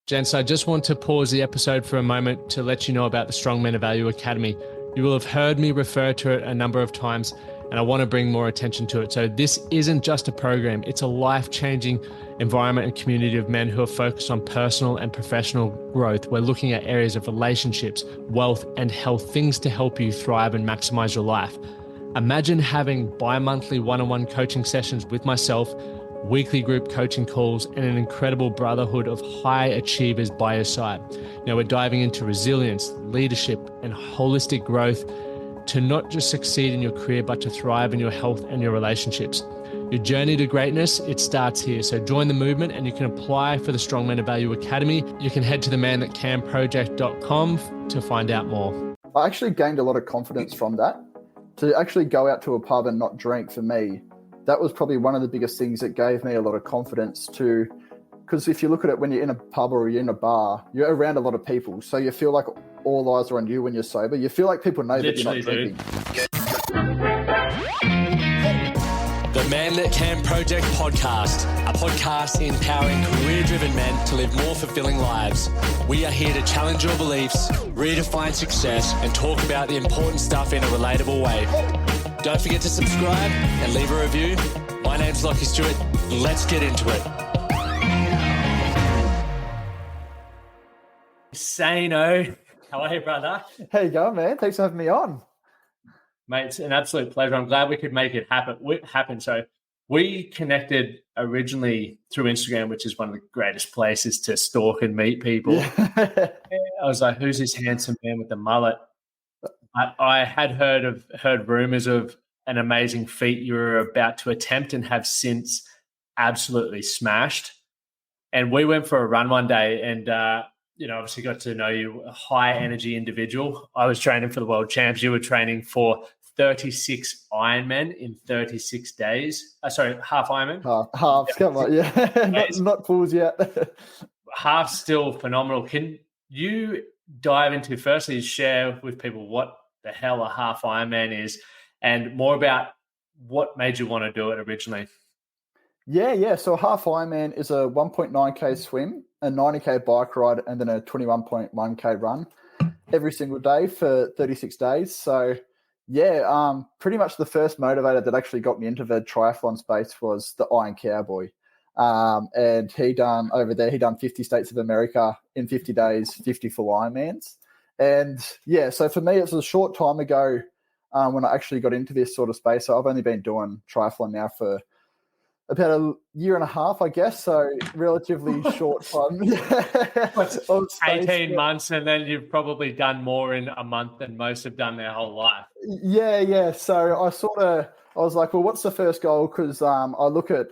Gents, I just want to pause the episode for a moment to let you know about the Strong Men of Value Academy. You will have heard me refer to it a number of times, and I want to bring more attention to it. So this isn't just a program, it's a life-changing environment and community of men who are focused on personal and professional growth. We're looking at areas of relationships, wealth, and health, things to help you thrive and maximize your life. Imagine having bi-monthly one-on-one coaching sessions with myself, weekly group coaching calls, and an incredible brotherhood of high achievers by your side. Now we're diving into resilience, leadership, and holistic growth to not just succeed in your career, but to thrive in your health and your relationships. Your journey to greatness, it starts here. So join the movement and you can apply for the Strong Men of Value Academy. You can head to themanthatcanproject.com to find out more. I actually gained a lot of confidence from that. To actually go out to a pub and not drink, for me, that was probably one of the biggest things that gave me a lot of confidence to, because if you look at it, when you're in a pub or you're in a bar, you're around a lot of people. So you feel like all eyes are on you when you're sober. You feel like people know that you're not drinking. The Man That Can Project podcast, a podcast empowering career-driven men to live more fulfilling lives. We are here to challenge your beliefs, redefine success, and talk about the important stuff in a relatable way. Don't forget to subscribe and leave a review. My name's Lachlan Stuart. Let's get into it. Sano, how are you, brother? How you going, man? Thanks for having me on. Mate, it's an absolute pleasure. I'm glad we could make it happen. So we connected originally through Instagram, which is one of the greatest places to stalk and meet people. Yeah. I was like, who's this handsome man with the mullet? I had heard rumors of an amazing feat you were about to attempt and have since absolutely smashed. And we went for a run one day and, obviously got to know you, a high energy individual. I was training for the world champs. You were training for 36 IronMan in 36 days. Half Ironman. Half, come on, yeah. not fools yet. Half still phenomenal. Can you dive into, firstly, share with people what the hell a half Ironman is and more about what made you want to do it originally? Yeah. So a half Ironman is a 1.9K swim, a 90K bike ride, and then a 21.1K run every single day for 36 days. So pretty much the first motivator that actually got me into the triathlon space was the Iron Cowboy. And he done 50 states of America in 50 days, 50 full Ironmans. And so for me, it was a short time ago when I actually got into this sort of space. So I've only been doing triathlon now for about a year and a half, I guess. So relatively short time. 18 months, and then you've probably done more in a month than most have done their whole life. Yeah. So I was like, well, what's the first goal? Because I look at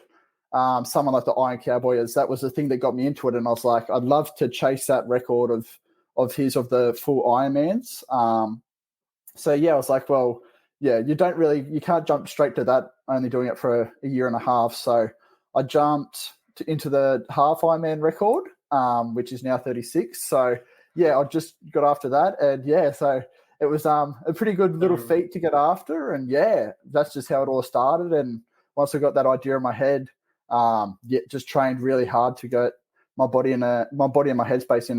someone like the Iron Cowboy, as that was the thing that got me into it. And I was like, I'd love to chase that record of the full Ironmans. I was like, well, yeah, you can't jump straight to that, only doing it for a year and a half. So I jumped into the half Ironman record, which is now 36. So I just got after that. And so it was a pretty good little feat to get after. And that's just how it all started. And once I got that idea in my head, just trained really hard to get my body and my headspace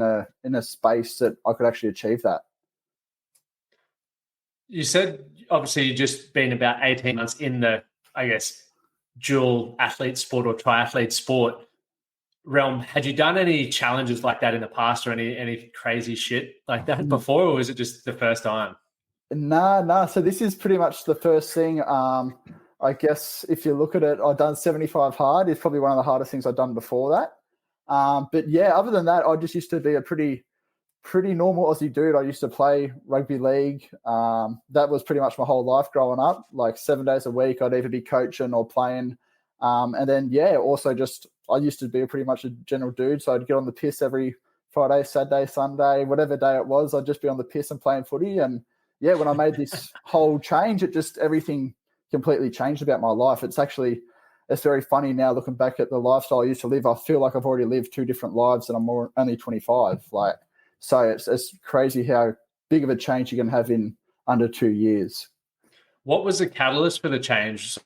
in a space that I could actually achieve that. You said, obviously, you've just been about 18 months in the, I guess, dual athlete sport or triathlete sport realm. Had you done any challenges like that in the past or any crazy shit like that before, or was it just the first time? Nah. So this is pretty much the first thing. I guess if you look at it, I've done 75 hard. It's probably one of the hardest things I've done before that. Other than that, I just used to be a pretty normal Aussie dude. I used to play rugby league. That was pretty much my whole life growing up. Like 7 days a week, I'd either be coaching or playing. Also just I used to be pretty much a general dude. So I'd get on the piss every Friday, Saturday, Sunday, whatever day it was. I'd just be on the piss and playing footy. And when I made this whole change, everything completely changed about my life. It's very funny now looking back at the lifestyle I used to live. I feel like I've already lived two different lives and I'm only 25. So it's crazy how big of a change you can have in under 2 years. What was the catalyst for the change?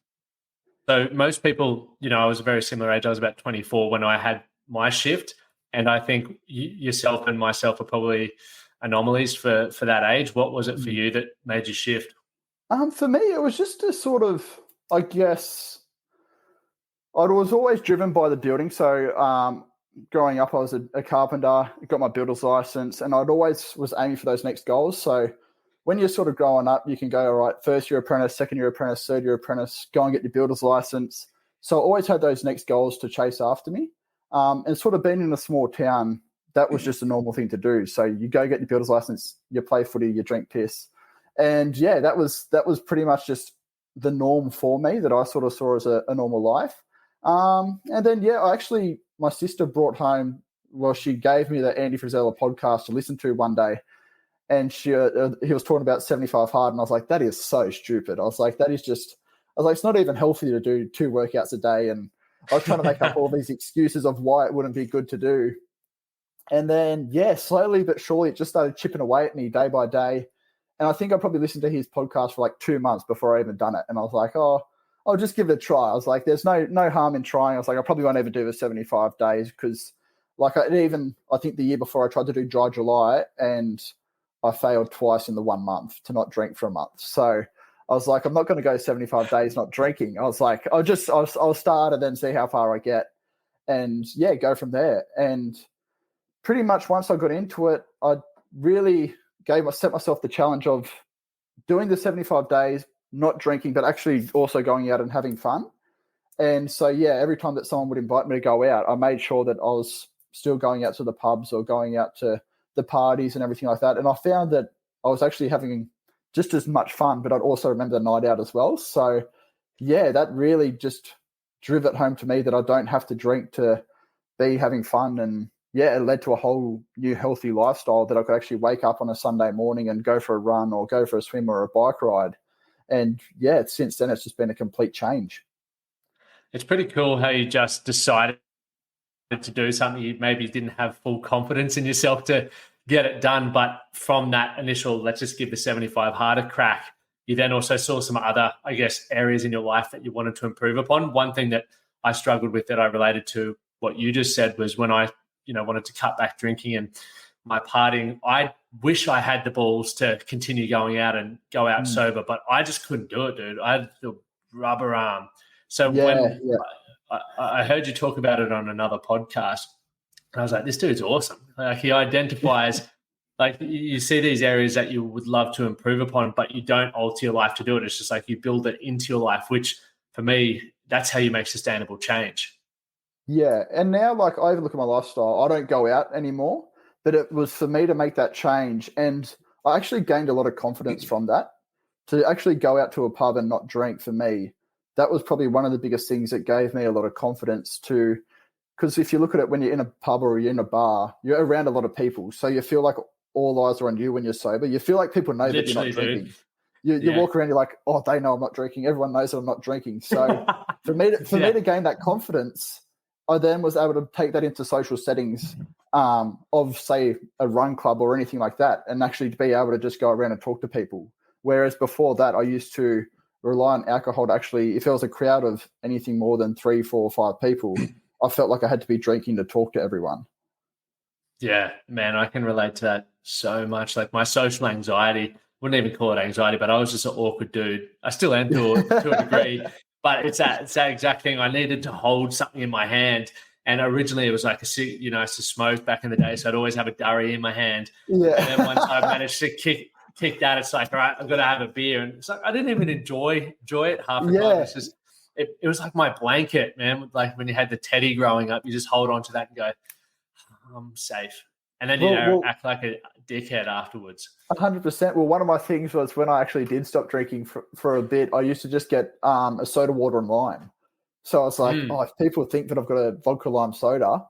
So most people, I was a very similar age. I was about 24 when I had my shift. And I think yourself and myself are probably anomalies for that age. What was it for you that made you shift? For me, it was just a sort of, I guess, I was always driven by the building. So growing up, I was a carpenter, got my builder's license, and I'd always was aiming for those next goals. So when you're sort of growing up, you can go, all right, first year apprentice, second year apprentice, third year apprentice, go and get your builder's license. So I always had those next goals to chase after me. And sort of being in a small town, that was just a normal thing to do. So you go get your builder's license, you play footy, you drink piss. And yeah, that was pretty much just the norm for me that I sort of saw as a normal life. And then, my sister brought home, she gave me the Andy Frisella podcast to listen to one day. And he was talking about 75 hard. And I was like, that is so stupid. I was like, it's not even healthy to do 2 workouts a day. And I was trying to make up all these excuses of why it wouldn't be good to do. And then, slowly but surely, it just started chipping away at me day by day. And I think I probably listened to his podcast for like 2 months before I even done it. And I was like, oh, I'll just give it a try. I was like, there's no harm in trying. I was like, I probably won't ever do the 75 days because I think the year before I tried to do dry July and I failed twice in the 1 month to not drink for a month. So I was like, I'm not going to go 75 days not drinking. I was like, I'll start and then see how far I get and go from there. And pretty much once I got into it, I really set myself the challenge of doing the 75 days, not drinking, but actually also going out and having fun. And so, every time that someone would invite me to go out, I made sure that I was still going out to the pubs or going out to the parties and everything like that. And I found that I was actually having just as much fun, but I'd also remember the night out as well. So, that really just drove it home to me that I don't have to drink to be having fun. And it led to a whole new healthy lifestyle that I could actually wake up on a Sunday morning and go for a run or go for a swim or a bike ride. And since then, it's just been a complete change. It's pretty cool how you just decided to do something you maybe didn't have full confidence in yourself to get it done. But from that initial, let's just give the 75 hard a crack, you then also saw some other, I guess, areas in your life that you wanted to improve upon. One thing that I struggled with that I related to what you just said was when I wanted to cut back drinking and my partying. I wish I had the balls to continue going out and go out sober, but I just couldn't do it, dude. I had the rubber arm. So when I heard you talk about it on another podcast, and I was like, this dude's awesome. Like he identifies, like you see these areas that you would love to improve upon, but you don't alter your life to do it. It's just like you build it into your life, which for me, that's how you make sustainable change. Yeah. And now, like, I even look at my lifestyle. I don't go out anymore, but it was for me to make that change. And I actually gained a lot of confidence from that. To actually go out to a pub and not drink, for me, that was probably one of the biggest things that gave me a lot of confidence to, because if you look at it, when you're in a pub or you're in a bar, you're around a lot of people. So you feel like all eyes are on you when you're sober. You feel like people know that you're not drinking. You walk around, you're like, oh, they know I'm not drinking. Everyone knows that I'm not drinking. So for me to gain that confidence, I then was able to take that into social settings of, say, a run club or anything like that, and actually to be able to just go around and talk to people. Whereas before that, I used to rely on alcohol to actually, if there was a crowd of anything more than 3, 4, 5 people, I felt like I had to be drinking to talk to everyone. Yeah, man, I can relate to that so much. Like my social anxiety, wouldn't even call it anxiety, but I was just an awkward dude. I still am to a degree, but it's that exact thing. I needed to hold something in my hand. And originally it was like it's to smoke back in the day. So I'd always have a durry in my hand. Yeah. And then once I managed to kick that, it's like, all right, I've got to have a beer. And it's like, I didn't even enjoy it half the time. It's just, it was like my blanket, man. Like when you had the teddy growing up, you just hold on to that and go, I'm safe. And then, act like a dickhead afterwards. 100%. Well, one of my things was when I actually did stop drinking for a bit, I used to just get a soda water and lime. So I was like, if people think that I've got a vodka lime soda,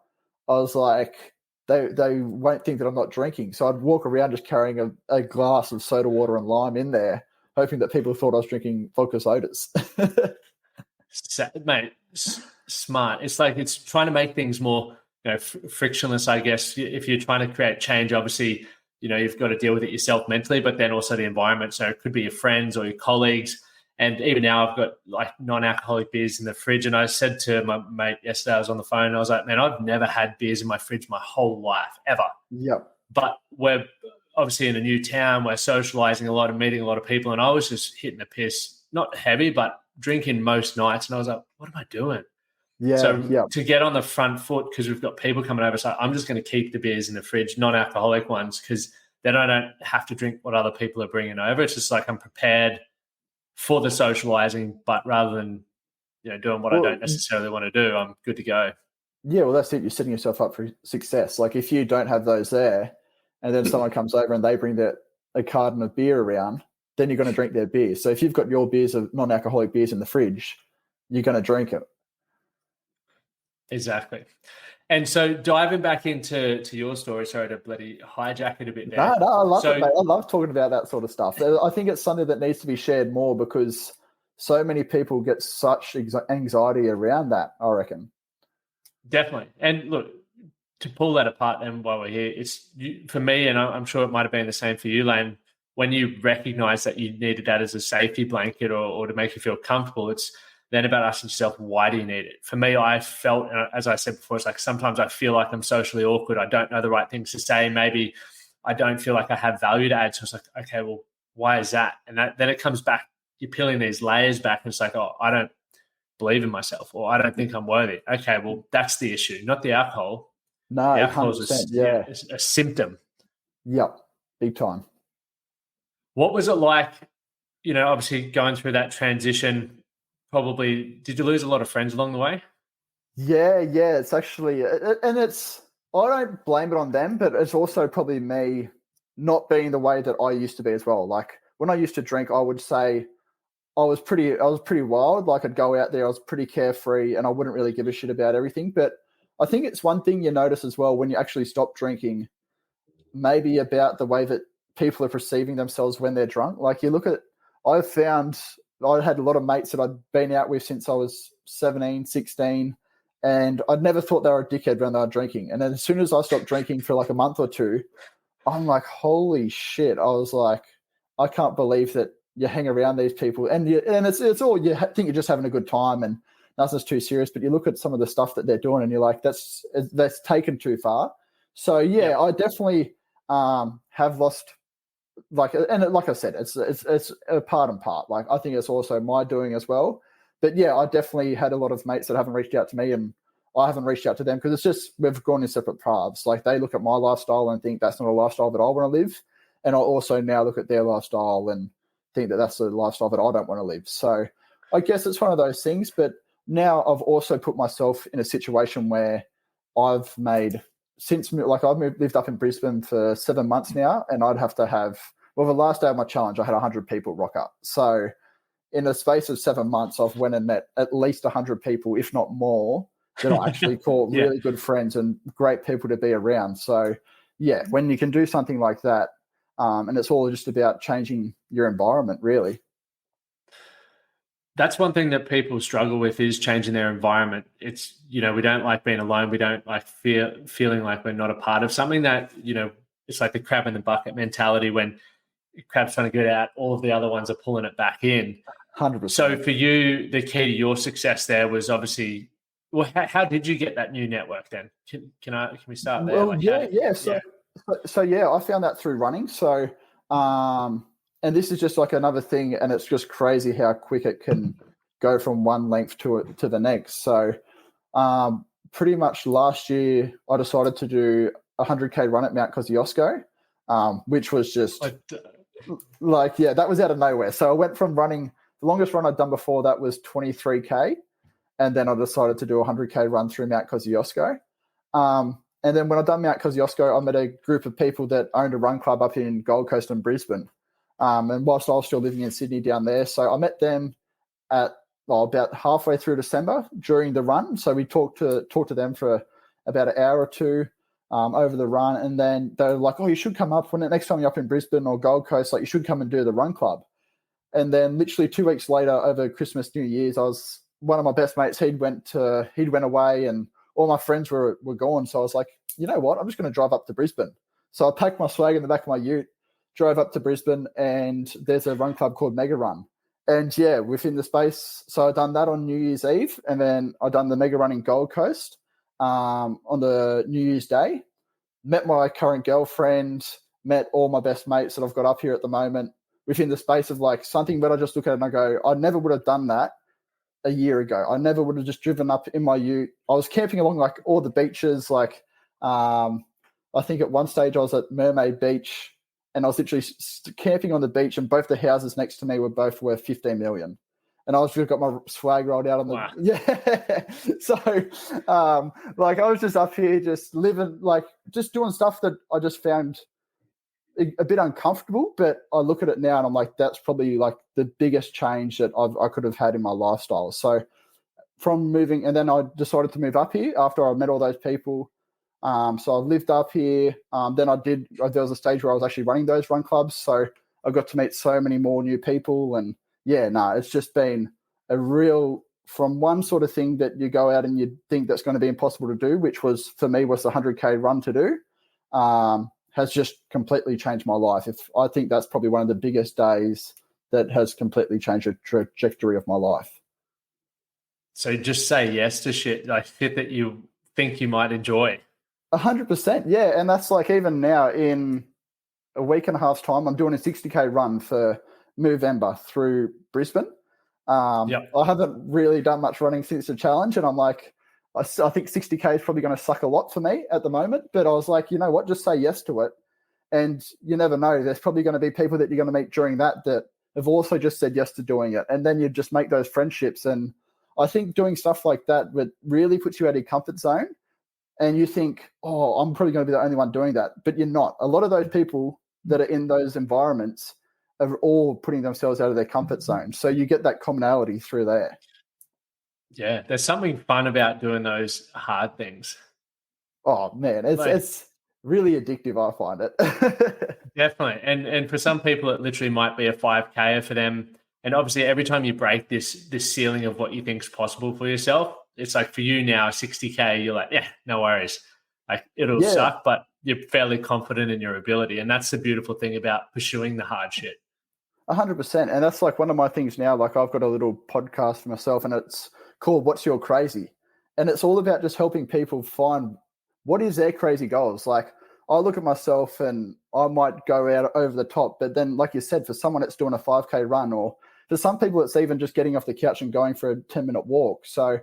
I was like, they won't think that I'm not drinking. So I'd walk around just carrying a glass of soda water and lime in there, hoping that people thought I was drinking vodka sodas. Mate, smart. It's like it's trying to make things more frictionless, I guess. If you're trying to create change, obviously, you've got to deal with it yourself mentally, but then also the environment. So it could be your friends or your colleagues. And even now I've got like non-alcoholic beers in the fridge. And I said to my mate yesterday, I was on the phone, and I was like, man, I've never had beers in my fridge my whole life, ever. Yep. But we're obviously in a new town, we're socializing a lot and meeting a lot of people. And I was just hitting the piss, not heavy, but drinking most nights. And I was like, what am I doing? Yeah. So to get on the front foot, because we've got people coming over, so I'm just going to keep the beers in the fridge, non-alcoholic ones, because then I don't have to drink what other people are bringing over. It's just like I'm prepared for the socializing, but rather than doing what I don't necessarily want to do, I'm good to go. Yeah, well, that's it. You're setting yourself up for success. Like if you don't have those there, and then someone comes over and they bring a carton of beer around, then you're going to drink their beer. So if you've got your beers of non-alcoholic beers in the fridge, you're going to drink it. Exactly. And so diving back into your story, sorry to bloody hijack it a bit there. No, I love it, mate. I love talking about that sort of stuff. I think it's something that needs to be shared more because so many people get such anxiety around that, I reckon. Definitely. And look, to pull that apart then while we're here, it's for me, and I'm sure it might have been the same for you, Layne, when you recognize that you needed that as a safety blanket or to make you feel comfortable, it's then about asking yourself, why do you need it? For me, I felt, as I said before, it's like sometimes I feel like I'm socially awkward. I don't know the right things to say. Maybe I don't feel like I have value to add. So it's like, okay, well, why is that? And then it comes back, you're peeling these layers back, and it's like, oh, I don't believe in myself, or I don't think I'm worthy. Okay, well, that's the issue, not the alcohol. No, the alcohol is a symptom. Yep, big time. What was it like, obviously going through that transition? Probably, did you lose a lot of friends along the way? Yeah, it's actually, and I don't blame it on them, but it's also probably me not being the way that I used to be as well. Like when I used to drink, I would say I was pretty wild. Like I'd go out there, I was pretty carefree, and I wouldn't really give a shit about everything. But I think it's one thing you notice as well when you actually stop drinking, maybe about the way that people are perceiving themselves when they're drunk. Like you look at, I had a lot of mates that I'd been out with since I was 17, 16, and I'd never thought they were a dickhead when they were drinking. And then as soon as I stopped drinking for like a month or two, I'm like, holy shit. I was like, I can't believe that you hang around these people. And it's all, you think you're just having a good time and nothing's too serious, but you look at some of the stuff that they're doing and you're like, that's taken too far. So yeah. I definitely have lost, like I said, it's a part and part. Like I think it's also my doing as well. But yeah, I definitely had a lot of mates that haven't reached out to me, and I haven't reached out to them because it's just we've gone in separate paths. Like they look at my lifestyle and think that's not a lifestyle that I want to live, and I also now look at their lifestyle and think that that's the lifestyle that I don't want to live. So I guess it's one of those things. But now I've also put myself in a situation where I've made. Since like I've lived up in Brisbane for 7 months now, and I'd have to have, well, the last day of my challenge, I had 100 people rock up. So in a space of 7 months, I've went and met at least 100 people, if not more, that I actually call really good friends and great people to be around. So yeah, when you can do something like that, and it's all just about changing your environment, really. That's one thing that people struggle with is changing their environment. It's, we don't like being alone. We don't like feeling like we're not a part of something that, it's like the crab in the bucket mentality when crab's trying to get out, all of the other ones are pulling it back in. 100%. So for you, the key to your success there was obviously, well, how did you get that new network then? Can we start there? Well, So I found that through running. So, and this is just like another thing, and it's just crazy how quick it can go from one length to the next. So, pretty much last year, I decided to do a 100K run at Mount Kosciuszko, which was just that was out of nowhere. So I went from running, the longest run I'd done before that was 23K, and then I decided to do a 100K run through Mount Kosciuszko. And then when I done Mount Kosciuszko, I met a group of people that owned a run club up in Gold Coast and Brisbane. And whilst I was still living in Sydney down there, so I met them at about halfway through December during the run. So we talked to them for about an hour or two over the run, and then they were like, "Oh, you should come up when next time you're up in Brisbane or Gold Coast. Like, you should come and do the run club." And then literally 2 weeks later, over Christmas, New Year's, one of my best mates. He'd went away, and all my friends were gone. So I was like, you know what? I'm just going to drive up to Brisbane. So I packed my swag in the back of my ute, drove up to Brisbane, and there's a run club called Mega Run. And yeah, within the space, so I done that on New Year's Eve, and then I done the mega run in Gold Coast on the New Year's Day. Met my current girlfriend, met all my best mates that I've got up here at the moment within the space of like something that I just look at and I go, I never would have done that a year ago. I never would have just driven up in my ute. I was camping along like all the beaches. Like I think at one stage I was at Mermaid Beach and I was literally camping on the beach, and both the houses next to me were both worth 15 million. And I was just got my swag rolled out on the So like I was just up here just living, like just doing stuff that I just found a bit uncomfortable, but I look at it now and I'm like, that's probably like the biggest change that I could have had in my lifestyle. So from moving, and then I decided to move up here after I met all those people. So I've lived up here. Then there was a stage where I was actually running those run clubs. So I got to meet so many more new people. And yeah, no, it's just been a real, from one sort of thing that you go out and you think that's going to be impossible to do, which was for me was the 100K run to do, has just completely changed my life. I think that's probably one of the biggest days that has completely changed the trajectory of my life. So just say yes to shit that you think you might enjoy. 100%, yeah. And that's like even now in a week and a half's time, I'm doing a 60K run for Movember through Brisbane. I haven't really done much running since the challenge, and I'm like, I think 60K is probably going to suck a lot for me at the moment. But I was like, you know what, just say yes to it. And you never know. There's probably going to be people that you're going to meet during that have also just said yes to doing it. And then you just make those friendships. And I think doing stuff like that really puts you out of your comfort zone. And you think, oh, I'm probably going to be the only one doing that. But you're not. A lot of those people that are in those environments are all putting themselves out of their comfort zone. So you get that commonality through there. Yeah, there's something fun about doing those hard things. Oh, man, it's really addictive, I find it. Definitely. And for some people, it literally might be a 5K for them. And obviously, every time you break this ceiling of what you think is possible for yourself, it's like for you now, 60K, you're like, yeah, no worries. Like it'll suck, but you're fairly confident in your ability. And that's the beautiful thing about pursuing the hard shit. 100%. And that's like one of my things now. Like I've got a little podcast for myself and it's called What's Your Crazy? And it's all about just helping people find what is their crazy goals. Like I look at myself and I might go out over the top, but then like you said, for someone it's doing a 5K run, or for some people it's even just getting off the couch and going for a 10-minute walk. So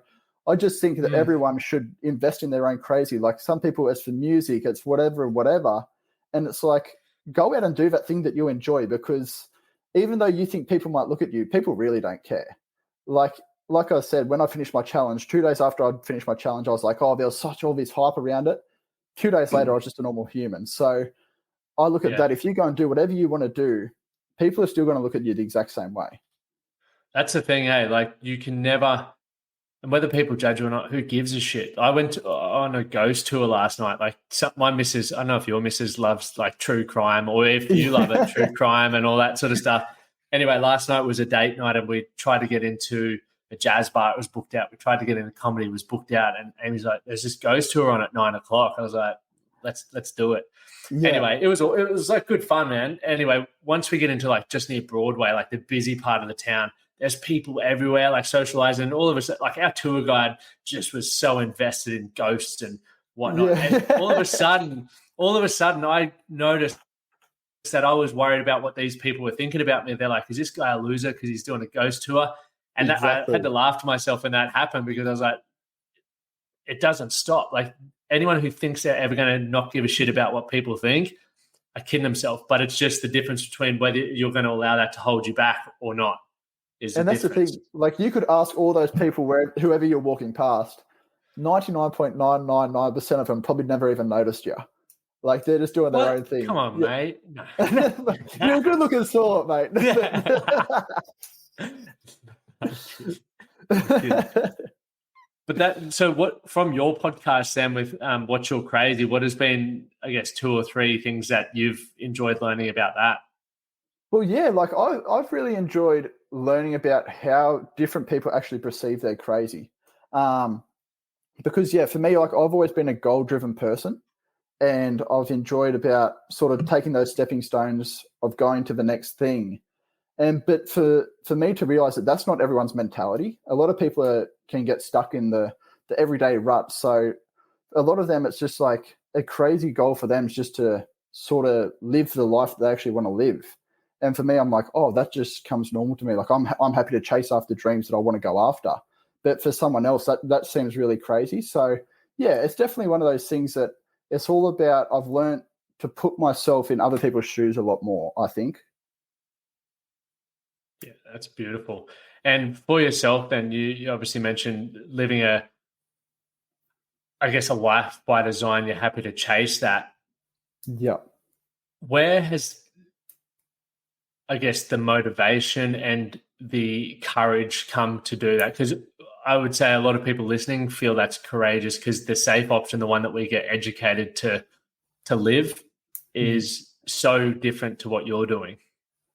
I just think that everyone should invest in their own crazy. Like some people it's for music, it's whatever. And it's like, go out and do that thing that you enjoy, because even though you think people might look at you, people really don't care. Like I said, when I finished my challenge, 2 days after I'd finished my challenge, I was like, oh, there was such all this hype around it. 2 days later, I was just a normal human. So I look at that. If you go and do whatever you want to do, people are still going to look at you the exact same way. That's the thing, hey? Like you can never, and whether people judge you or not, who gives a shit? I went on a ghost tour last night. Like my missus, I don't know if your missus loves like true crime, or if you love it, true crime and all that sort of stuff. Anyway, last night was a date night and we tried to get into a jazz bar. It was booked out. We tried to get into comedy. It was booked out. And Amy's like, there's this ghost tour on at 9:00. I was like, let's do it. Yeah. Anyway, it was like good fun, man. Anyway, once we get into like just near Broadway, like the busy part of the town, there's people everywhere, like socializing. And all of us, like our tour guide just was so invested in ghosts and whatnot. Yeah. And all of a sudden, I noticed that I was worried about what these people were thinking about me. They're like, is this guy a loser because he's doing a ghost tour? And exactly. I had to laugh to myself when that happened, because I was like, it doesn't stop. Like anyone who thinks they're ever going to not give a shit about what people think are kidding themselves. But it's just the difference between whether you're going to allow that to hold you back or not. And that's the thing. Like you could ask all those people, whoever you're walking past, 99.999% of them probably never even noticed you. Like they're just doing their own thing. Come on, mate. No. You're a good looking sort, mate. But so what from your podcast then with What's Your Crazy, what has been, I guess, 2 or 3 things that you've enjoyed learning about that? Well, yeah, like I've really enjoyed learning about how different people actually perceive their crazy. Because for me, like I've always been a goal-driven person, and I've enjoyed about sort of taking those stepping stones of going to the next thing. But for me to realize that that's not everyone's mentality. A lot of people can get stuck in the everyday rut. So a lot of them, it's just like a crazy goal for them is just to sort of live the life they actually want to live. And for me, I'm like, oh, that just comes normal to me. Like I'm happy to chase after dreams that I want to go after. But for someone else, that seems really crazy. So yeah, it's definitely one of those things that it's all about. I've learned to put myself in other people's shoes a lot more, I think. Yeah, that's beautiful. And for yourself, then you obviously mentioned living a life by design. You're happy to chase that. Yeah. Where has, I guess, the motivation and the courage come to do that? Because I would say a lot of people listening feel that's courageous, because the safe option, the one that we get educated to live, is so different to what you're doing.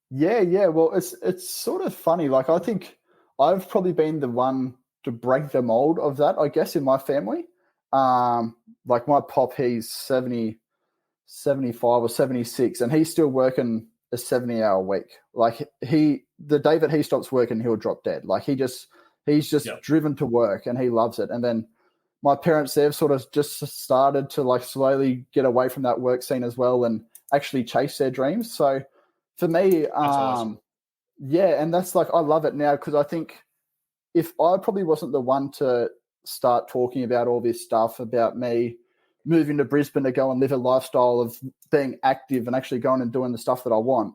Yeah. Well, it's sort of funny. Like I think I've probably been the one to break the mold of that, I guess, in my family. Like my pop, he's 70, 75 or 76, and he's still working a 70-hour week. Like the day that he stops working, he'll drop dead. Like he's just driven to work, and he loves it. And then my parents, they've sort of just started to like slowly get away from that work scene as well and actually chase their dreams. So for me, awesome. Yeah, and that's like, I love it now, because I think if I probably wasn't the one to start talking about all this stuff about me moving to Brisbane to go and live a lifestyle of being active and actually going and doing the stuff that I want,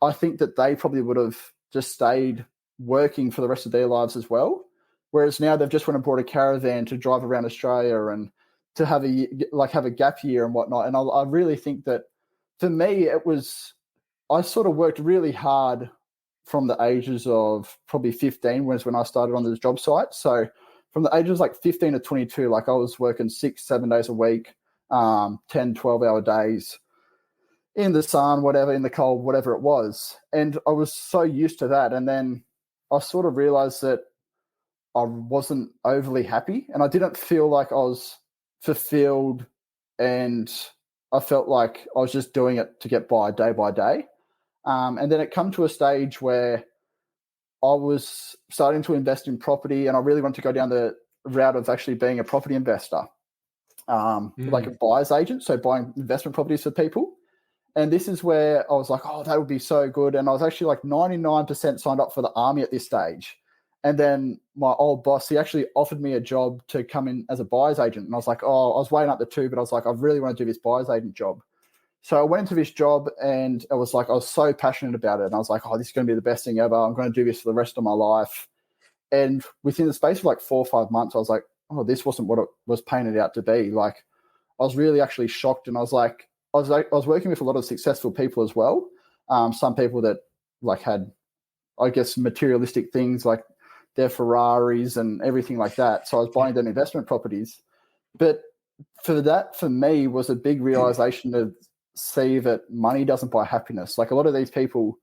I think that they probably would have just stayed working for the rest of their lives as well. Whereas now they've just went and bought a caravan to drive around Australia and to have a gap year and whatnot. And I really think that for me, I sort of worked really hard from the ages of probably 15 was when I started on this job site. So from the ages like 15 to 22, like I was working 6-7 days a week, 10, 12-hour days in the sun, whatever, in the cold, whatever it was. And I was so used to that. And then I sort of realized that I wasn't overly happy, and I didn't feel like I was fulfilled, and I felt like I was just doing it to get by day. And then it come to a stage where I was starting to invest in property, and I really wanted to go down the route of actually being a property investor, like a buyer's agent, so buying investment properties for people. And this is where I was like, oh, that would be so good. And I was actually like 99% signed up for the army at this stage. And then my old boss, he actually offered me a job to come in as a buyer's agent. And I was like, oh, I was weighing up the two, but I was like, I really want to do this buyer's agent job. So I went into this job, and I was so passionate about it. And I was like, oh, this is going to be the best thing ever. I'm going to do this for the rest of my life. And within the space of like 4 or 5 months, I was like, oh, this wasn't what it was painted out to be. Like, I was really actually shocked. And I was working with a lot of successful people as well. Some people that like had, I guess, materialistic things like their Ferraris and everything like that. So I was buying them investment properties. But for me, was a big realization to see that money doesn't buy happiness. Like a lot of these people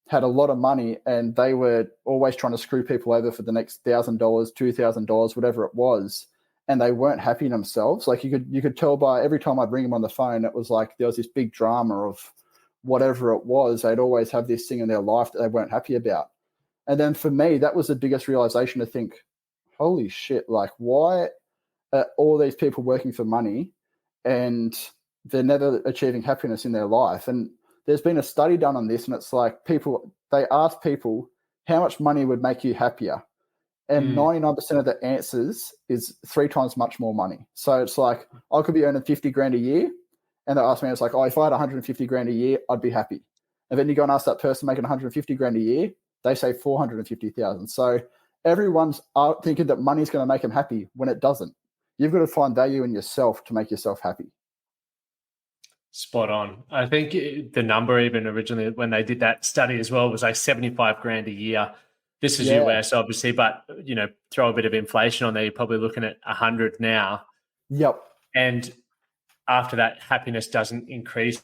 had a lot of money, and they were always trying to screw people over for the next $1,000, $2,000, whatever it was. And they weren't happy themselves. Like you could tell by every time I'd ring them on the phone, it was like there was this big drama of whatever it was. They'd always have this thing in their life that they weren't happy about. And then for me, that was the biggest realization to think, holy shit, like why are all these people working for money and they're never achieving happiness in their life? And there's been a study done on this, and it's like they ask people how much money would make you happier. And 99% of the answers is 3 times much more money. So it's like, I could be earning 50 grand a year. And they ask me, it's like, oh, if I had 150 grand a year, I'd be happy. And then you go and ask that person making 150 grand a year, they say 450,000. So everyone's thinking that money's going to make them happy when it doesn't. You've got to find value in yourself to make yourself happy. Spot on. I think the number even originally when they did that study as well was like 75 grand a year. This is US, obviously, but, throw a bit of inflation on there, you're probably looking at 100 now. Yep. And after that, happiness doesn't increase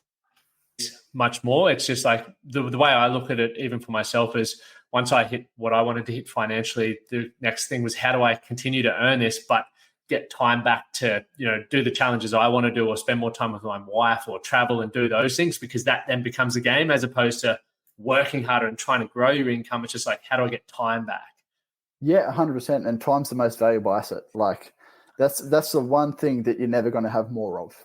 much more. It's just like the way I look at it, even for myself, is once I hit what I wanted to hit financially, the next thing was how do I continue to earn this, but get time back to, do the challenges I want to do, or spend more time with my wife, or travel and do those things, because that then becomes a game, as opposed to working harder and trying to grow your income. It's just like, how do I get time back? Yeah, 100%. And time's the most valuable asset. Like that's the one thing that you're never going to have more of.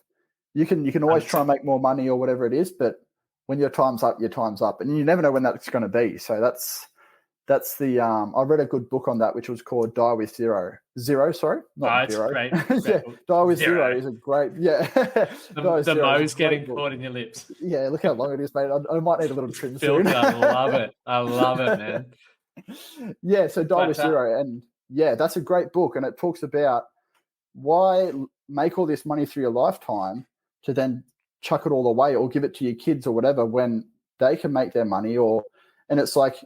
You can always try and make more money or whatever it is, but when your time's up, and you never know when that's going to be. So that's the I read a good book on that, which was called Die with Zero. Sorry, not Zero. Great. Yeah, Die with Zero is a great. Yeah, the mo's getting caught in your lips. Yeah, look how long it is, mate. I might need a little trim soon. I love it, man. Yeah, so Die with Zero, and yeah, that's a great book, and it talks about why make all this money through your lifetime to then chuck it all away or give it to your kids or whatever when they can make their money, and it's like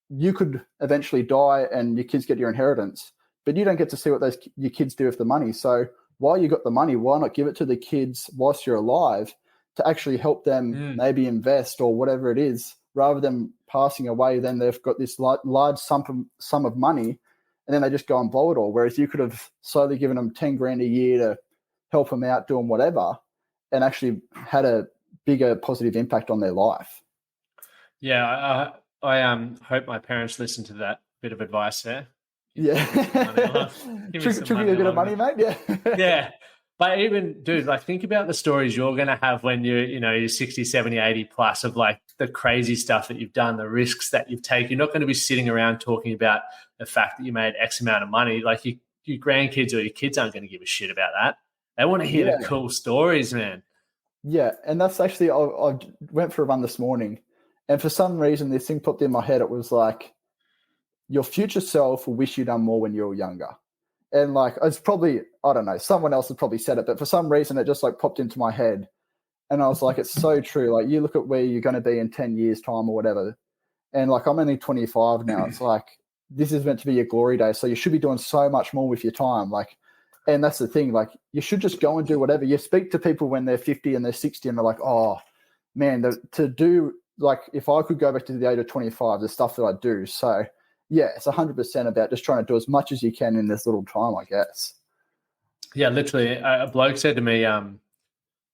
you could eventually die and your kids get your inheritance, but you don't get to see what your kids do with the money. So while you got the money, why not give it to the kids whilst you're alive to actually help them maybe invest or whatever it is, rather than passing away, then they've got this large sum of money and then they just go and blow it all. Whereas you could have slowly given them 10 grand a year to help them out doing whatever and actually had a bigger positive impact on their life. Yeah, I hope my parents listen to that bit of advice there. Yeah. Trick you a bit of money, mate. Yeah. Yeah. But even, dude, like think about the stories you're going to have when you're 60, 70, 80 plus of like the crazy stuff that you've done, the risks that you've taken. You're not going to be sitting around talking about the fact that you made X amount of money. Like your grandkids or your kids aren't going to give a shit about that. They want to hear the cool stories, man. Yeah. And that's actually, I went for a run this morning, and for some reason this thing popped in my head. It was like, your future self will wish you'd done more when you were younger. And like, it's probably, I don't know, someone else has probably said it, but for some reason it just like popped into my head. And I was like, it's so true. Like you look at where you're going to be in 10 years time or whatever. And like, I'm only 25 now. It's like, this is meant to be your glory day. So you should be doing so much more with your time. Like, and that's the thing, like you should just go and do whatever. You speak to people when they're 50 and they're 60 and they're like, oh man, to do, like, if I could go back to the age of 25, the stuff that I do. So yeah, it's 100% about just trying to do as much as you can in this little time, I guess. Yeah, literally. A bloke said to me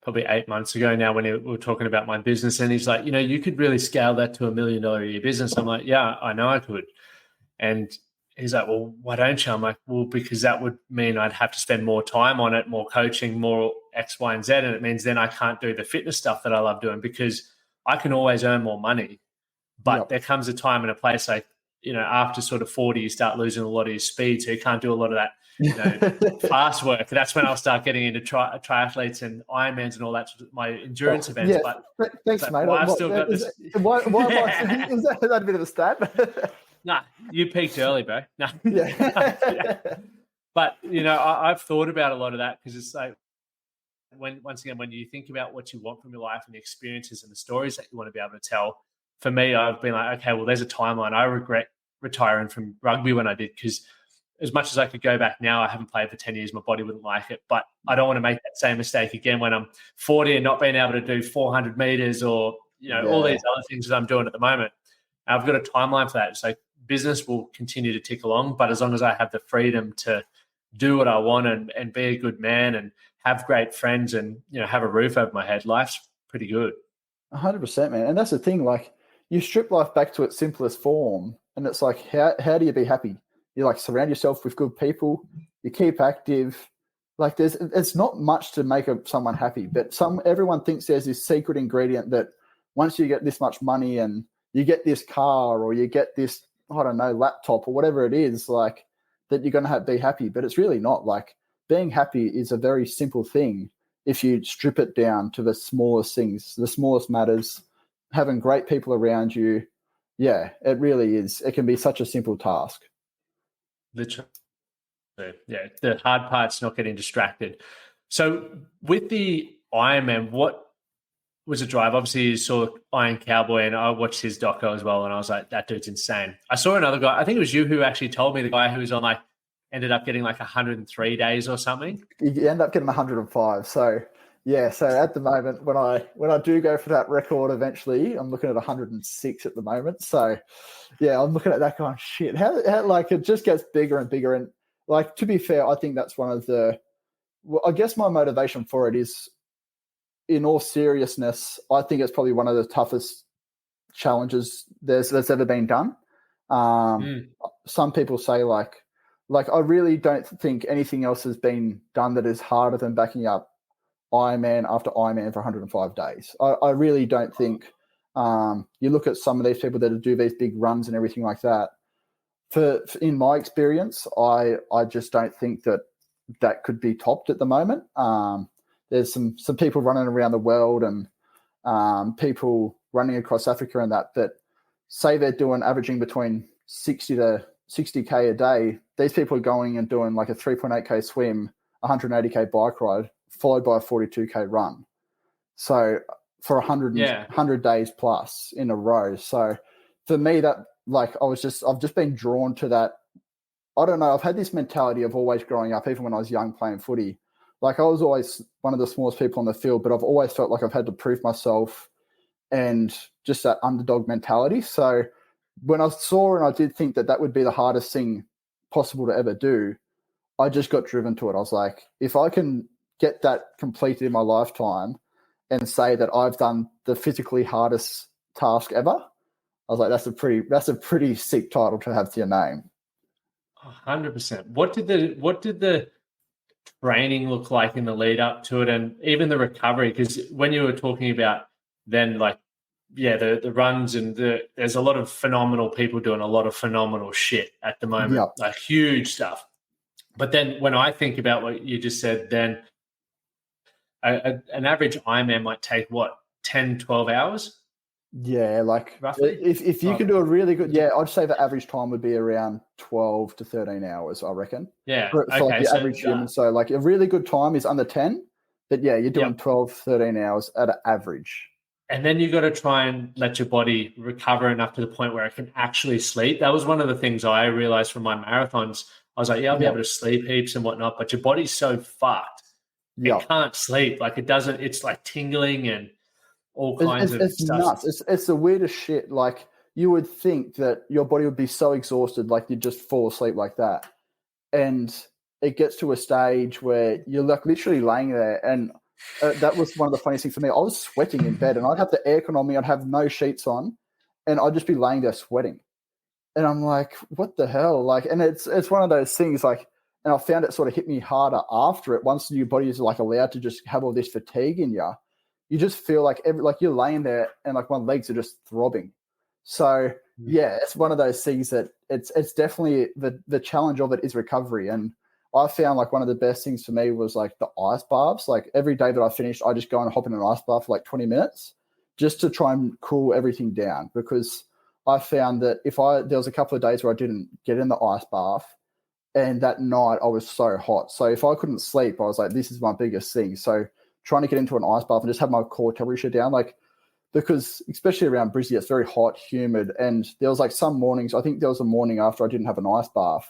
probably 8 months ago now when we were talking about my business, and he's like, you could really scale that to $1 million a year business. I'm like, yeah, I know I could. And he's like, well, why don't you? I'm like, well, because that would mean I'd have to spend more time on it, more coaching, more X, Y, and Z. And it means then I can't do the fitness stuff that I love doing because I can always earn more money. But there comes a time and a place like, after sort of 40, you start losing a lot of your speed. So you can't do a lot of that, fast work. That's when I'll start getting into triathletes and IronMans and all that, my endurance events. Yeah. But thanks, mate. Well, I've still got this. Why, is that a bit of a stat? Nah, you peaked early, bro. Nah. Yeah. But, I've thought about a lot of that because it's like, once again, when you think about what you want from your life and the experiences and the stories that you want to be able to tell, for me, I've been like, okay, well, there's a timeline. I regret retiring from rugby when I did because as much as I could go back now, I haven't played for 10 years. My body wouldn't like it. But I don't want to make that same mistake again when I'm 40 and not being able to do 400 meters or, all these other things that I'm doing at the moment. I've got a timeline for that. So business will continue to tick along. But as long as I have the freedom to do what I want and be a good man and have great friends and, have a roof over my head, life's pretty good. 100%, man. And that's the thing, like, you strip life back to its simplest form, and it's like, how do you be happy? You like surround yourself with good people. You keep active. Like it's not much to make someone happy, but everyone thinks there's this secret ingredient that once you get this much money and you get this car or you get this, I don't know, laptop or whatever it is, like that you're going to be happy. But it's really not. Like being happy is a very simple thing if you strip it down to the smallest things, the smallest matters. Having great people around you, yeah, it really is. It can be such a simple task. Literally. Yeah, the hard part's not getting distracted. So with the Ironman, what was the drive? Obviously, you saw Iron Cowboy, and I watched his doco as well, and I was like, that dude's insane. I saw another guy, I think it was you who actually told me, the guy who was on ended up getting 103 days or something. You end up getting 105. So yeah, so at the moment, when I do go for that record eventually, I'm looking at 106 at the moment. So yeah, I'm looking at that kind of shit. How it just gets bigger and bigger. And to be fair, I think that's one of I guess my motivation for it is, in all seriousness, I think it's probably one of the toughest challenges that's ever been done. Some people say like I really don't think anything else has been done that is harder than backing up Ironman after Ironman for 105 days. I really don't think. You look at some of these people that do these big runs and everything like that. For in my experience, I just don't think that could be topped at the moment. There's some people running around the world and people running across Africa and that say they're averaging between 60 to 60K a day. These people are going and doing like a 3.8K swim, 180K bike ride, followed by a 42K run. So for 100 days plus in a row. So for me, that I've just been drawn to that. I don't know. I've had this mentality of always growing up, even when I was young playing footy. Like I was always one of the smallest people on the field, but I've always felt like I've had to prove myself and just that underdog mentality. So when I saw and I did think that would be the hardest thing possible to ever do, I just got driven to it. I was like, if I can get that completed in my lifetime and say that I've done the physically hardest task ever, I was like, that's a pretty sick title to have to your name. 100%. What did the training look like in the lead up to it, and even the recovery? Because when you were talking about then, like, the runs and there's a lot of phenomenal people doing a lot of phenomenal shit at the moment, like huge stuff. But then when I think about what you just said, then an average Ironman might take what, 10, 12 hours? Yeah, like roughly. If you can do a really good, I'd say the average time would be around 12 to 13 hours, I reckon. Yeah. For like the average human. So like a really good time is under 10, but you're doing 12, 13 hours at an average. And then you got to try and let your body recover enough to the point where it can actually sleep. That was one of the things I realized from my marathons. I was like, I'll be able to sleep heaps and whatnot, but your body's so fucked. It can't sleep. Like it's like tingling and all kinds of it's stuff. Nuts. It's the weirdest shit. Like you would think that your body would be so exhausted, like you'd just fall asleep like that. And it gets to a stage where you're like literally laying there. And that was one of the funniest things for me. I was sweating in bed and I'd have the aircon on me. I'd have no sheets on and I'd just be laying there sweating. And I'm like, what the hell? Like, and it's one of those things like, and I found it sort of hit me harder after it. Once your body is like allowed to just have all this fatigue in you, you just feel like you're laying there and like my legs are just throbbing. So it's one of those things that it's definitely the challenge of it is recovery. And I found like one of the best things for me was like the ice baths. Like every day that I finished, I just go and hop in an ice bath for like 20 minutes just to try and cool everything down, because I found that there was a couple of days where I didn't get in the ice bath, and that night I was so hot. So if I couldn't sleep, I was like, this is my biggest thing. So trying to get into an ice bath and just have my core temperature down, like, because especially around Brisbane, it's very hot, humid. And there was like some mornings, I think there was a morning after I didn't have an ice bath.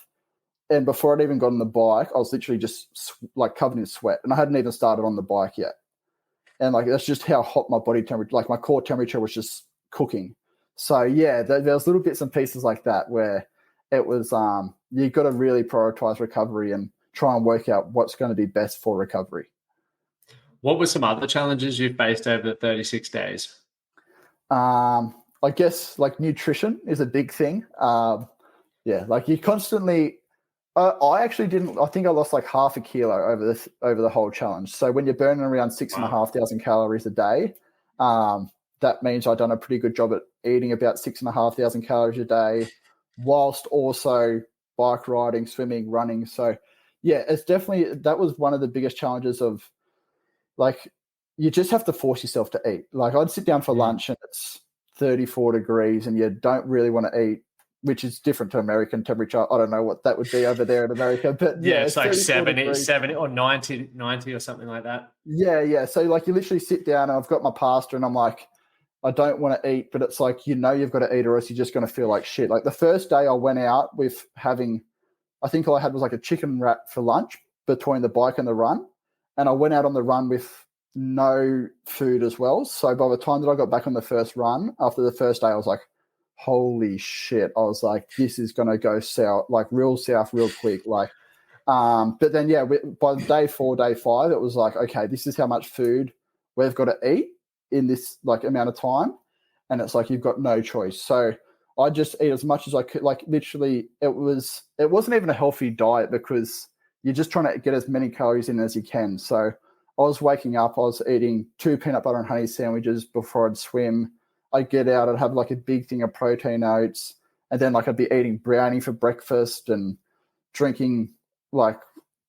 And before I'd even got on the bike, I was literally just like covered in sweat, and I hadn't even started on the bike yet. And like, that's just how hot my body temperature, like my core temperature was just cooking. So there was little bits and pieces like that where it was, you've got to really prioritize recovery and try and work out what's going to be best for recovery. What were some other challenges you faced over the 36 days? I guess like nutrition is a big thing. Like you constantly, I think I lost like half a kilo over the whole challenge. So when you're burning around 6,500 calories a day, that means I've done a pretty good job at eating about 6,500 calories a day, whilst also bike riding, swimming, running. So it's definitely, that was one of the biggest challenges of like, you just have to force yourself to eat. Like I'd sit down for lunch and it's 34 degrees and you don't really want to eat, which is different to American temperature. I don't know what that would be over there in America, but it's like 70 or 90 or something like that. Yeah. So like you literally sit down and I've got my pasta and I'm like, I don't want to eat, but it's like, you've got to eat or else you're just going to feel like shit. Like the first day I went out with having, I think all I had was like a chicken wrap for lunch between the bike and the run. And I went out on the run with no food as well. So by the time that I got back on the first run, after the first day, I was like, holy shit. I was like, this is going to go south, like real south, real quick. Like, but then, by day 4, day 5, it was like, okay, this is how much food we've got to eat in this like amount of time. and it's like you've got no choice. So I just eat as much as I could. Like literally, it wasn't even a healthy diet because you're just trying to get as many calories in as you can. So I was waking up, I was eating 2 peanut butter and honey sandwiches before I'd swim. I'd get out, I'd have like a big thing of protein oats, and then like I'd be eating brownie for breakfast and drinking like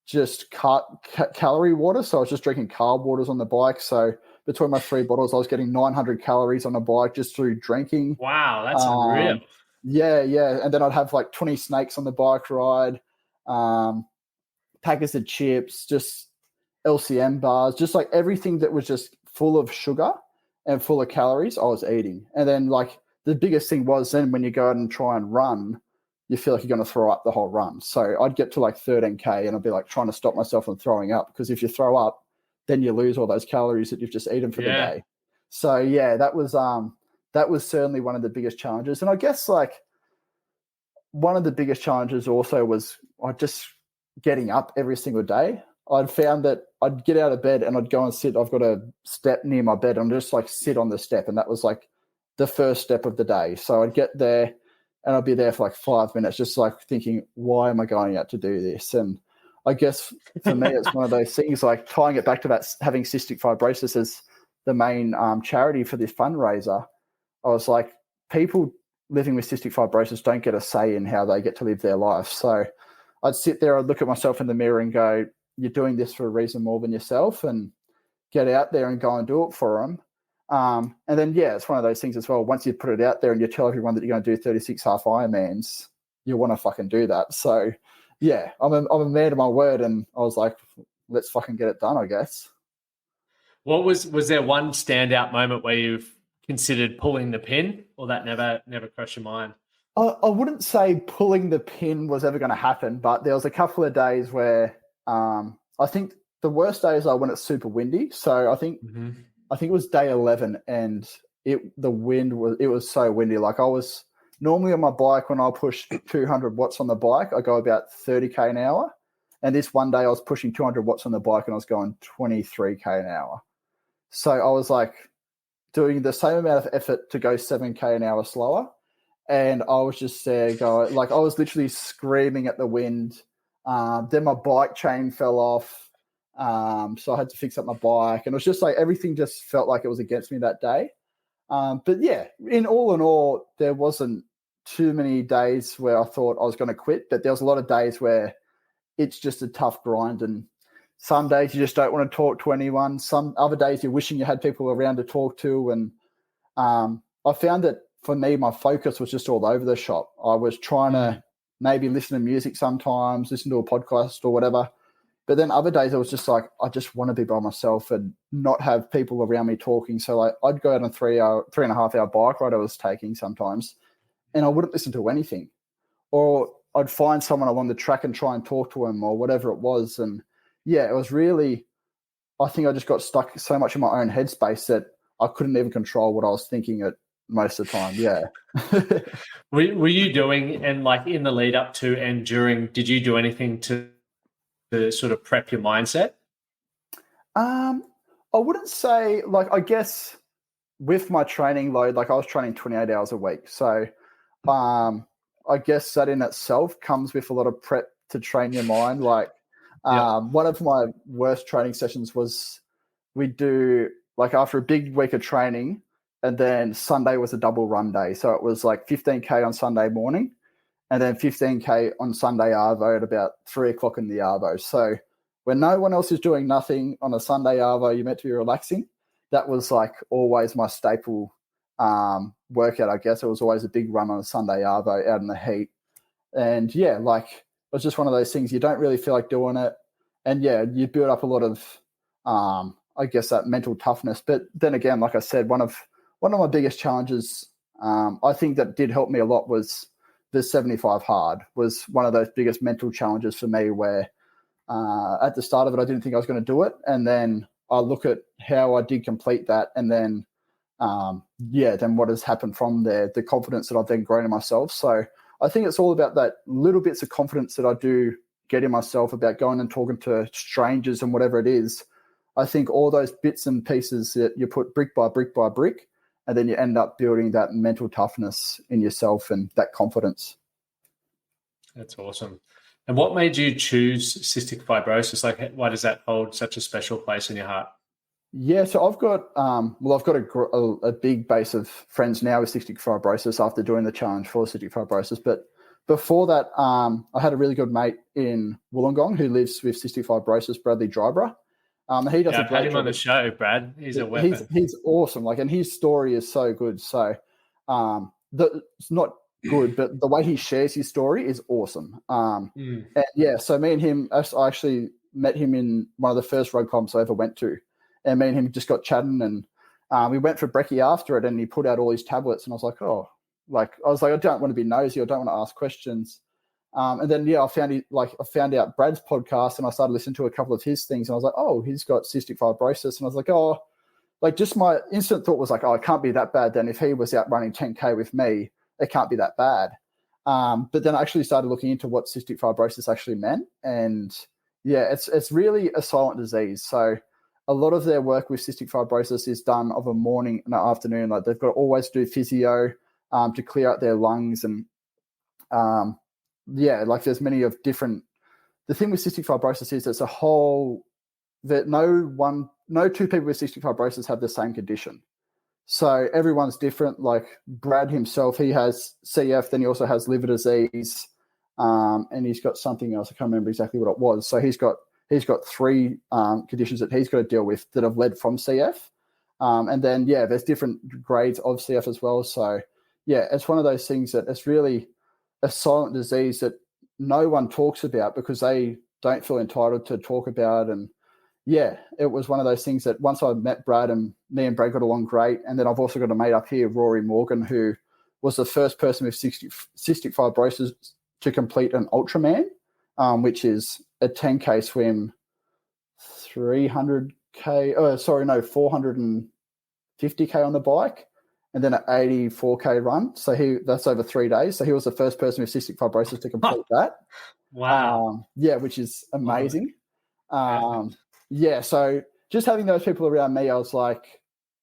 just calorie water. So I was just drinking carb waters on the bike. So between my 3 bottles, I was getting 900 calories on a bike just through drinking. Wow, that's unreal. Yeah. And then I'd have like 20 snakes on the bike ride, packets of chips, just LCM bars, just like everything that was just full of sugar and full of calories, I was eating. And then like the biggest thing was then when you go out and try and run, you feel like you're going to throw up the whole run. So I'd get to like 13K and I'd be like trying to stop myself from throwing up, because if you throw up, then you lose all those calories that you've just eaten for the day. So yeah, that was certainly one of the biggest challenges. And I guess like one of the biggest challenges also was just getting up every single day. I'd found that I'd get out of bed and I'd go and sit. I've got a step near my bed and I'd just like sit on the step. And that was like the first step of the day. So I'd get there and I'd be there for like 5 minutes, just like thinking, why am I going out to do this? And I guess for me, it's one of those things, like tying it back to that having cystic fibrosis as the main charity for this fundraiser. I was like, people living with cystic fibrosis don't get a say in how they get to live their life. So I'd sit there, I'd look at myself in the mirror and go, you're doing this for a reason more than yourself, and get out there and go and do it for them. And then, yeah, it's one of those things as well. Once you put it out there and you tell everyone that you're going to do 36 half IronMans, you want to fucking do that. So, yeah, I'm a man of my word, and I was like, let's fucking get it done, I guess. What was there one standout moment where you've considered pulling the pin, or that never crossed your mind? I wouldn't say pulling the pin was ever going to happen, but there was a couple of days where I think the worst days are when it's super windy. So I think it was day 11, and it was so windy. Like I was normally on my bike, when I push 200 watts on the bike, I go about 30k an hour. And this one day I was pushing 200 watts on the bike and I was going 23k an hour. So I was like doing the same amount of effort to go 7k an hour slower. And I was just there going, like I was literally screaming at the wind. Then my bike chain fell off. So I had to fix up my bike. And it was just like everything just felt like it was against me that day. But yeah, in all, there wasn't too many days where I thought I was going to quit. But there was a lot of days where it's just a tough grind. And some days you just don't want to talk to anyone. Some other days you're wishing you had people around to talk to. And I found that for me, my focus was just all over the shop. I was trying to maybe listen to music sometimes, listen to a podcast or whatever. But then other days I was just like, I just want to be by myself and not have people around me talking. So like I'd go out on a 3.5 hour bike ride I was taking sometimes, and I wouldn't listen to anything. Or I'd find someone along the track and try and talk to them or whatever it was. And yeah, it was really, I think I just got stuck so much in my own headspace that I couldn't even control what I was thinking at most of the time. Yeah. Were you doing, and like in the lead up to and during, did you do anything to sort of prep your mindset? I wouldn't say, like, I guess with my training load, like I was training 28 hours a week. So I guess that in itself comes with a lot of prep to train your mind. Like one of my worst training sessions was we'd do like after a big week of training, and then Sunday was a double run day. So it was like 15K on Sunday morning and then 15K on Sunday Arvo at about 3 o'clock in the Arvo. So when no one else is doing nothing on a Sunday Arvo, you're meant to be relaxing. That was like always my staple workout, I guess. It was always a big run on a Sunday Arvo out in the heat. And yeah, like it was just one of those things. You don't really feel like doing it. And yeah, you build up a lot of, I guess, that mental toughness. But then again, like I said, one of my biggest challenges, I think that did help me a lot, was the 75 hard. Was one of those biggest mental challenges for me, where at the start of it, I didn't think I was going to do it. And then I look at how I did complete that. And then, then what has happened from there, the confidence that I've then grown in myself. So I think it's all about that little bits of confidence that I do get in myself about going and talking to strangers and whatever it is. I think all those bits and pieces that you put brick by brick by brick, and then you end up building that mental toughness in yourself and that confidence. That's awesome. And what made you choose cystic fibrosis? Like, why does that hold such a special place in your heart? Yeah, so I've got a big base of friends now with cystic fibrosis after doing the challenge for cystic fibrosis. But before that, I had a really good mate in Wollongong who lives with cystic fibrosis, Bradley Drybra. He does a I've great had him job on the show, Brad. He's a weapon. He's awesome. Like, and his story is so good. So, it's not good, but the way he shares his story is awesome. And yeah, so me and him, I actually met him in one of the first road comps I ever went to, and me and him just got chatting, and we went for brekkie after it, and he put out all his tablets, and I was like, I don't want to be nosy, I don't want to ask questions. And then I found out Brad's podcast, and I started listening to a couple of his things, and I was like, oh, he's got cystic fibrosis, and I was like, oh, like, just my instant thought was like, oh, it can't be that bad then. If he was out running 10K with me, it can't be that bad. But then I actually started looking into what cystic fibrosis actually meant, and yeah, it's really a silent disease. So a lot of their work with cystic fibrosis is done of a morning and an afternoon. Like, they've got to always do physio to clear out their lungs, and like, there's many of different. The thing with cystic fibrosis is it's a whole that no two people with cystic fibrosis have the same condition. So everyone's different. Like Brad himself, he has CF, then he also has liver disease, and he's got something else. I can't remember exactly what it was. So he's got 3 conditions that he's got to deal with that have led from CF. And then, there's different grades of CF as well. So, it's one of those things that it's really a silent disease that no one talks about because they don't feel entitled to talk about. And, it was one of those things that once I met Brad, and me and Brad got along great. And then I've also got a mate up here, Rory Morgan, who was the first person with cystic fibrosis to complete an Ultraman, which is a 10K swim, 450K on the bike, and then an 84K run. So that's over 3 days. So he was the first person with cystic fibrosis to complete that. Wow. Which is amazing. So just having those people around me, I was like,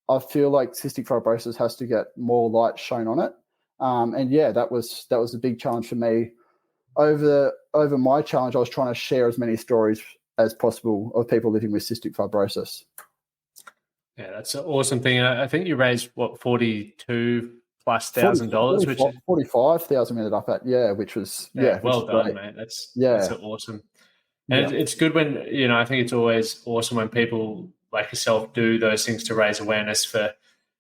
I feel like cystic fibrosis has to get more light shown on it. That was a big challenge for me. Over my challenge, I was trying to share as many stories as possible of people living with cystic fibrosis. Yeah, that's an awesome thing. I think you raised $42,000+, which is 45,000 ended up at, which was well done, great. mate. That's awesome. And it's good when, I think it's always awesome when people like yourself do those things to raise awareness for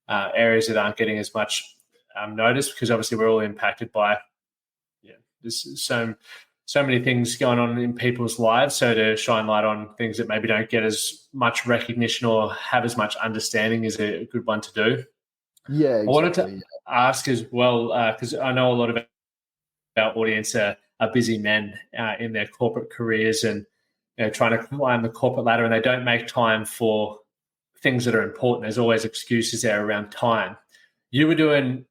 areas that aren't getting as much notice, because obviously we're all impacted by there's so many things going on in people's lives. So to shine light on things that maybe don't get as much recognition or have as much understanding is a good one to do. Yeah, exactly. I wanted to ask as well, because I know a lot of our audience are busy men in their corporate careers and trying to climb the corporate ladder, and they don't make time for things that are important. There's always excuses there around time. You were doing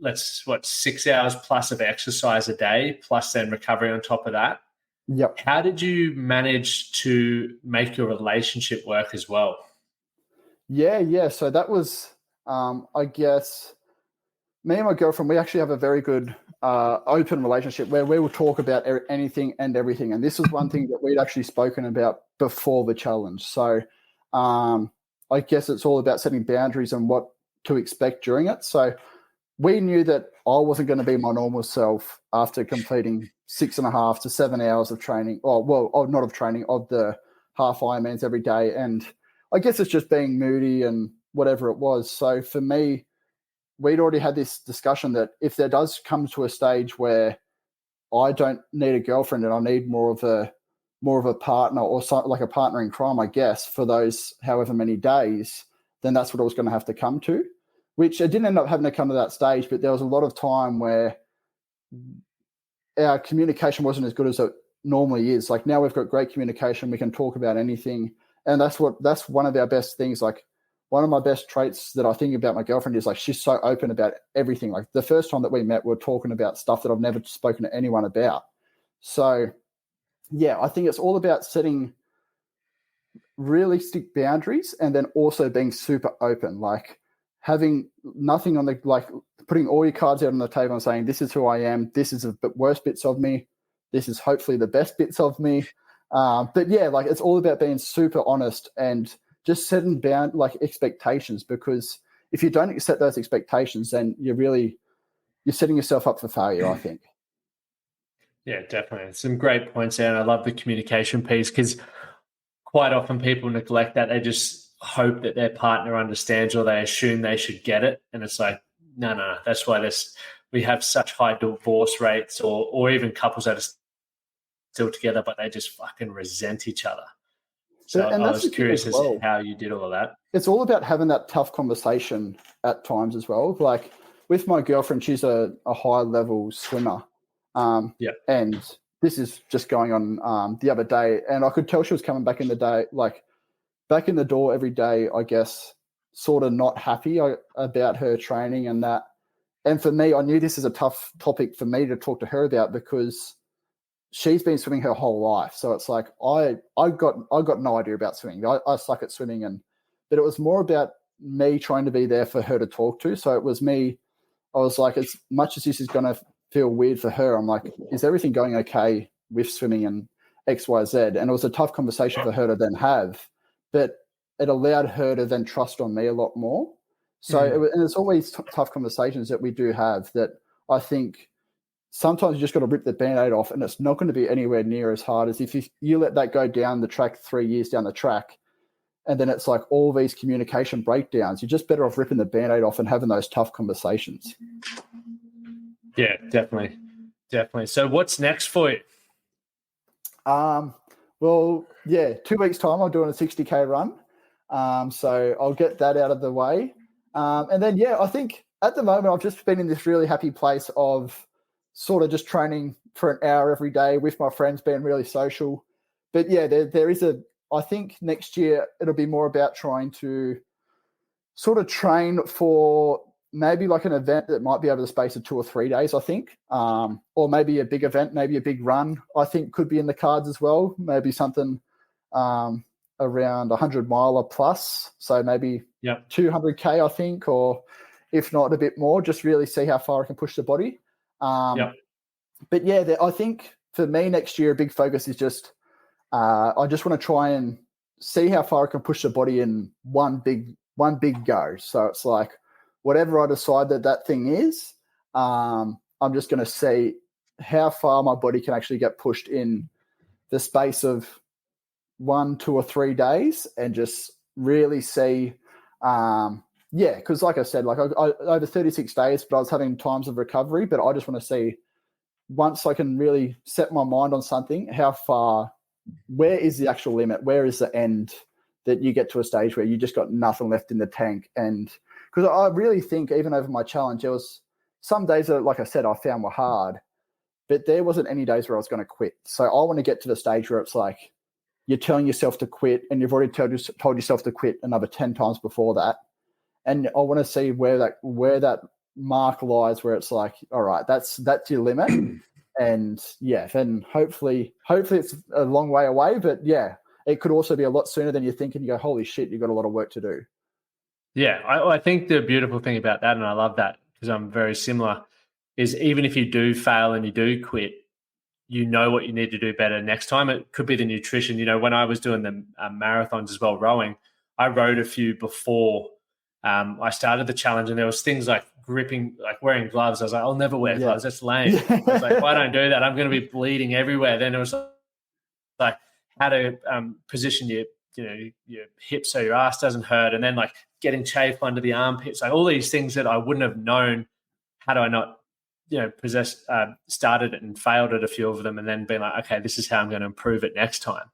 6 hours plus of exercise a day, plus then recovery on top of that. Yep. How did you manage to make your relationship work as well? Yeah. So that was, I guess, me and my girlfriend, we actually have a very good open relationship where we will talk about anything and everything. And this is one thing that we'd actually spoken about before the challenge. So I guess it's all about setting boundaries and what to expect during it. So we knew that I wasn't going to be my normal self after completing 6.5 to 7 hours of training. Of the half Ironmans every day. And I guess it's just being moody and whatever it was. So for me, we'd already had this discussion that if there does come to a stage where I don't need a girlfriend and I need more of a partner, or like a partner in crime, I guess, for those however many days, then that's what I was going to have to come to. Which I didn't end up having to come to that stage, but there was a lot of time where our communication wasn't as good as it normally is. Like now we've got great communication. We can talk about anything. And that's one of our best things. Like one of my best traits that I think about my girlfriend is like, she's so open about everything. Like the first time that we met, we were talking about stuff that I've never spoken to anyone about. So I think it's all about setting realistic boundaries and then also being super open. Like, having nothing on the, like putting all your cards out on the table and saying, this is who I am. This is the worst bits of me. This is hopefully the best bits of me. But yeah, like it's all about being super honest and just setting down like expectations, because if you don't set those expectations, then you're setting yourself up for failure, I think. Yeah, definitely. Some great points there. And I love the communication piece, because quite often people neglect that. They just hope that their partner understands, or they assume they should get it. And it's like, no. That's why we have such high divorce rates, or even couples that are still together, but they just fucking resent each other. So I was curious as to how you did all of that. It's all about having that tough conversation at times as well. Like with my girlfriend, she's a high level swimmer. And this is just going on the other day, and I could tell she was coming back in the door every day, I guess, sort of not happy about her training and that. And for me, I knew this is a tough topic for me to talk to her about, because she's been swimming her whole life. So it's like I got no idea about swimming. I suck at swimming, but it was more about me trying to be there for her to talk to. So it was me. I was like, as much as this is going to feel weird for her, I'm like, is everything going okay with swimming and X, Y, Z? And it was a tough conversation for her to then have, but it allowed her to then trust on me a lot more. So and it's always tough conversations that we do have, that I think sometimes you just got to rip the Band-Aid off, and it's not going to be anywhere near as hard as if you let that go down the track 3 years down the track, and then it's like all these communication breakdowns. You're just better off ripping the Band-Aid off and having those tough conversations. Yeah, definitely. So what's next for you? Well, yeah, 2 weeks' time I'm doing a 60K run. So I'll get that out of the way. And then, yeah, I think at the moment I've just been in this really happy place of sort of just training for an hour every day with my friends, being really social. But yeah, there is I think next year it'll be more about trying to sort of train for maybe like an event that might be over the space of 2 or 3 days, I think. Or maybe a big event, maybe a big run, I think could be in the cards as well. Maybe something around 100 miler plus. So maybe 200K, I think, or if not a bit more, just really see how far I can push the body. But yeah, I think for me next year, a big focus is just I just want to try and see how far I can push the body in one big go. So it's like whatever I decide that thing is, I'm just going to see how far my body can actually get pushed in the space of 1, 2 or 3 days, and just really see. Because like I said, like I over 36 days, but I was having times of recovery. But I just want to see, once I can really set my mind on something, how far, where is the actual limit? Where is the end that you get to a stage where you just got nothing left in the tank? And because I really think even over my challenge, there was some days that, like I said, I found were hard, but there wasn't any days where I was going to quit. So I want to get to the stage where it's like you're telling yourself to quit, and you've already told yourself to quit another 10 times before that. And I want to see where that mark lies, where it's like, all right, that's your limit. And yeah, then hopefully it's a long way away, but yeah, it could also be a lot sooner than you think, and you go, holy shit, you've got a lot of work to do. Yeah, I think the beautiful thing about that, and I love that because I'm very similar, is even if you do fail and you do quit, you know what you need to do better next time. It could be the nutrition. You know, when I was doing the marathons as well, rowing, I rowed a few before I started the challenge, and there was things like gripping, like wearing gloves. I was like, I'll never wear gloves. That's lame. I was like, if I don't do that, I'm going to be bleeding everywhere. Then it was like how to position your hips so your ass doesn't hurt, and then like getting chafed under the armpits, like all these things that I wouldn't have known had I not started it and failed at a few of them, and then been like, okay, this is how I'm going to improve it next time.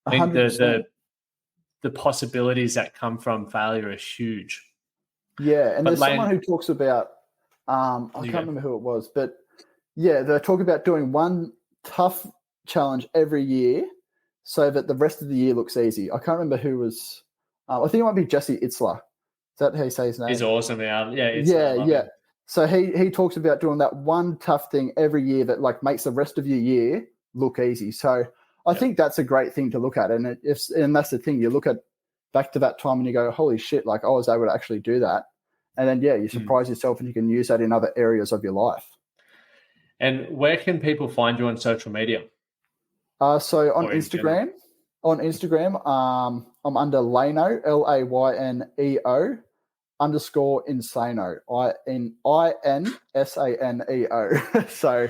I think the possibilities that come from failure are huge. Yeah, and there's someone who talks about, I can't remember who it was, but yeah, they talk about doing one tough challenge every year so that the rest of the year looks easy. I can't remember who was, I think it might be Jesse Itzler. Is that how you say his name? He's awesome, man. Yeah. So he talks about doing that one tough thing every year that like makes the rest of your year look easy. So I think that's a great thing to look at. And and that's the thing, you look at back to that time and you go, holy shit, like I was able to actually do that. And then, you surprise yourself and you can use that in other areas of your life. And where can people find you on social media? So on Instagram, I'm under Layne, LAYNEO _insano, INSANEO. So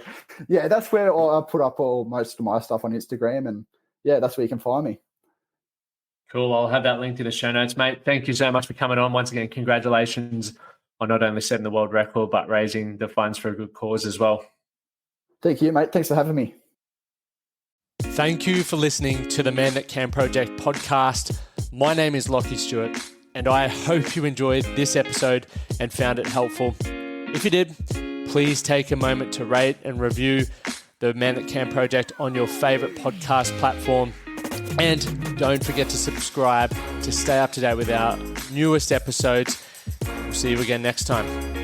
that's where I put up most of my stuff on Instagram, and that's where you can find me. Cool. I'll have that linked in the show notes, mate. Thank you so much for coming on. Once again, congratulations on not only setting the world record, but raising the funds for a good cause as well. Thank you, mate. Thanks for having me. Thank you for listening to the Man That Can Project podcast. My name is Lachlan Stuart, and I hope you enjoyed this episode and found it helpful. If you did, please take a moment to rate and review the Man That Can Project on your favorite podcast platform. And don't forget to subscribe to stay up to date with our newest episodes. We'll see you again next time.